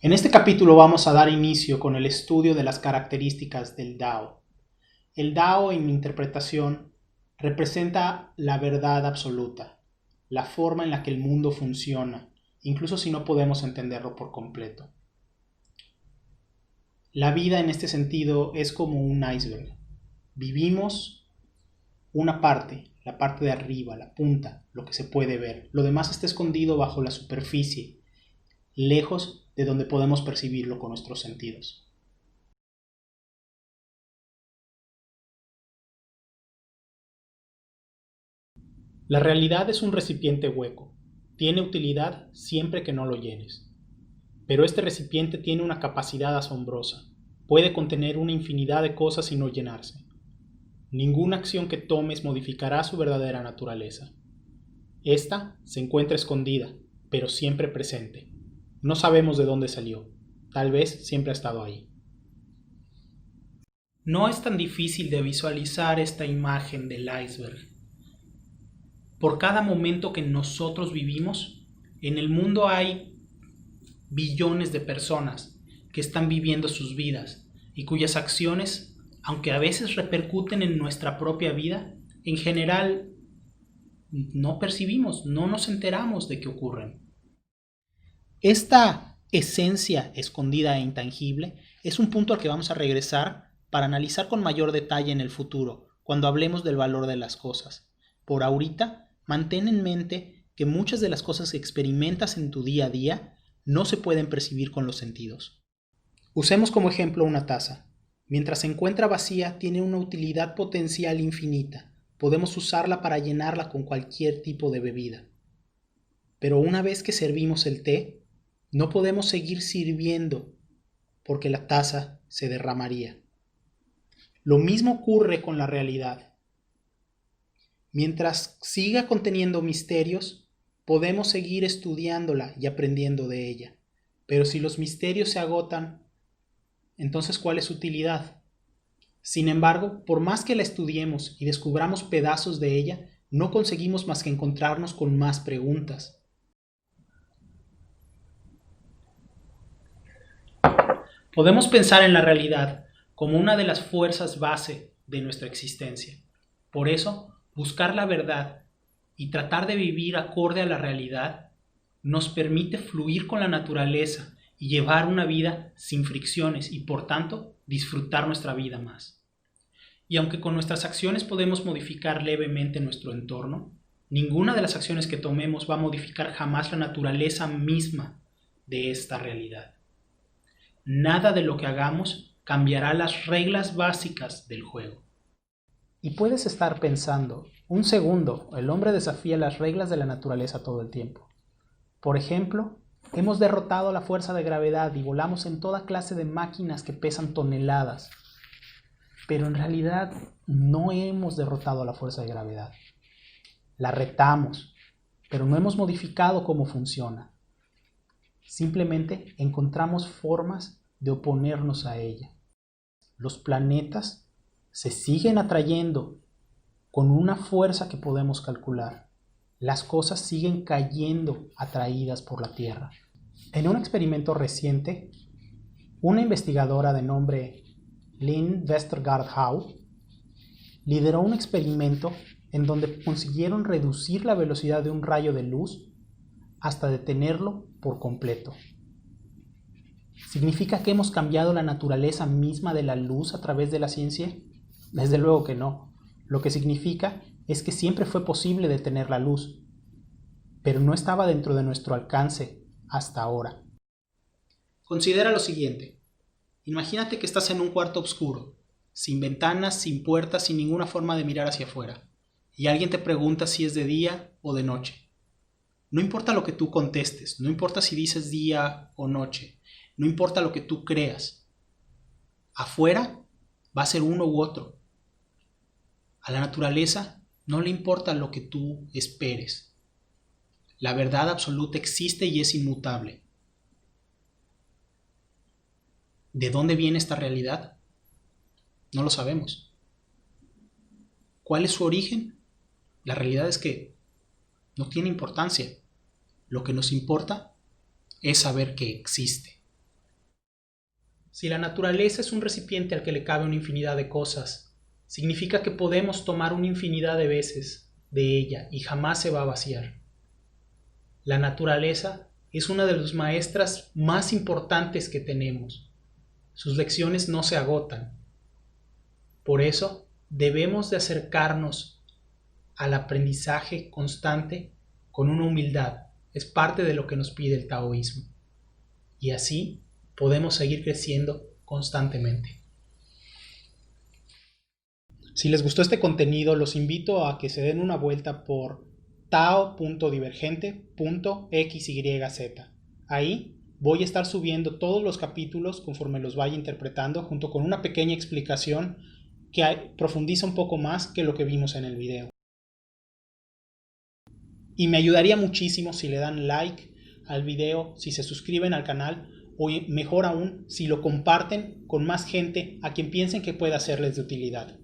En este capítulo vamos a dar inicio con el estudio de las características del Dao. El Dao, en mi interpretación, representa la verdad absoluta, la forma en la que el mundo funciona, incluso si no podemos entenderlo por completo. La vida en este sentido es como un iceberg. Vivimos una parte, la parte de arriba, la punta, lo que se puede ver. Lo demás está escondido bajo la superficie, lejos de donde podemos percibirlo con nuestros sentidos. La realidad es un recipiente hueco. Tiene utilidad siempre que no lo llenes. Pero este recipiente tiene una capacidad asombrosa. Puede contener una infinidad de cosas y no llenarse. Ninguna acción que tomes modificará su verdadera naturaleza. Esta se encuentra escondida, pero siempre presente. No sabemos de dónde salió. Tal vez siempre ha estado ahí. No es tan difícil de visualizar esta imagen del iceberg. Por cada momento que nosotros vivimos, en el mundo hay billones de personas que están viviendo sus vidas y cuyas acciones, aunque a veces repercuten en nuestra propia vida, en general no percibimos, no nos enteramos de que ocurren. Esta esencia escondida e intangible es un punto al que vamos a regresar para analizar con mayor detalle en el futuro, cuando hablemos del valor de las cosas. Por ahorita, mantén en mente que muchas de las cosas que experimentas en tu día a día no se pueden percibir con los sentidos. Usemos como ejemplo una taza. Mientras se encuentra vacía, tiene una utilidad potencial infinita. Podemos usarla para llenarla con cualquier tipo de bebida. Pero una vez que servimos el té, no podemos seguir sirviendo porque la taza se derramaría. Lo mismo ocurre con la realidad. Mientras siga conteniendo misterios, podemos seguir estudiándola y aprendiendo de ella. Pero si los misterios se agotan, entonces ¿cuál es su utilidad? Sin embargo, por más que la estudiemos y descubramos pedazos de ella, no conseguimos más que encontrarnos con más preguntas. Podemos pensar en la realidad como una de las fuerzas base de nuestra existencia. Por eso, buscar la verdad y tratar de vivir acorde a la realidad nos permite fluir con la naturaleza y llevar una vida sin fricciones y, por tanto, disfrutar nuestra vida más. Y aunque con nuestras acciones podemos modificar levemente nuestro entorno, ninguna de las acciones que tomemos va a modificar jamás la naturaleza misma de esta realidad. Nada de lo que hagamos cambiará las reglas básicas del juego. Y puedes estar pensando, un segundo, el hombre desafía las reglas de la naturaleza todo el tiempo. Por ejemplo, hemos derrotado la fuerza de gravedad y volamos en toda clase de máquinas que pesan toneladas. Pero en realidad no hemos derrotado la fuerza de gravedad. La retamos, pero no hemos modificado cómo funciona. Simplemente encontramos formas de oponernos a ella. Los planetas se siguen atrayendo con una fuerza que podemos calcular. Las cosas siguen cayendo atraídas por la Tierra. En un experimento reciente, una investigadora de nombre Lynn Westergaard Howe lideró un experimento en donde consiguieron reducir la velocidad de un rayo de luz hasta detenerlo por completo. ¿Significa que hemos cambiado la naturaleza misma de la luz a través de la ciencia? Desde luego que no. Lo que significa es que siempre fue posible detener la luz, pero no estaba dentro de nuestro alcance hasta ahora. Considera lo siguiente. Imagínate que estás en un cuarto oscuro, sin ventanas, sin puertas, sin ninguna forma de mirar hacia afuera, y alguien te pregunta si es de día o de noche. No importa lo que tú contestes, no importa si dices día o noche, no importa lo que tú creas. Afuera va a ser uno u otro. A la naturaleza no le importa lo que tú esperes. La verdad absoluta existe y es inmutable. ¿De dónde viene esta realidad? No lo sabemos. ¿Cuál es su origen? La realidad es que no tiene importancia. Lo que nos importa es saber que existe. Si la naturaleza es un recipiente al que le cabe una infinidad de cosas, significa que podemos tomar una infinidad de veces de ella y jamás se va a vaciar. La naturaleza es una de las maestras más importantes que tenemos. Sus lecciones no se agotan. Por eso debemos de acercarnos al aprendizaje constante con una humildad. Es parte de lo que nos pide el taoísmo. Y así podemos seguir creciendo constantemente. Si les gustó este contenido, los invito a que se den una vuelta por tao.divergente.xyz. Ahí voy a estar subiendo todos los capítulos conforme los vaya interpretando, junto con una pequeña explicación que profundiza un poco más que lo que vimos en el video. Y me ayudaría muchísimo si le dan like al video, si se suscriben al canal o mejor aún, si lo comparten con más gente a quien piensen que pueda serles de utilidad.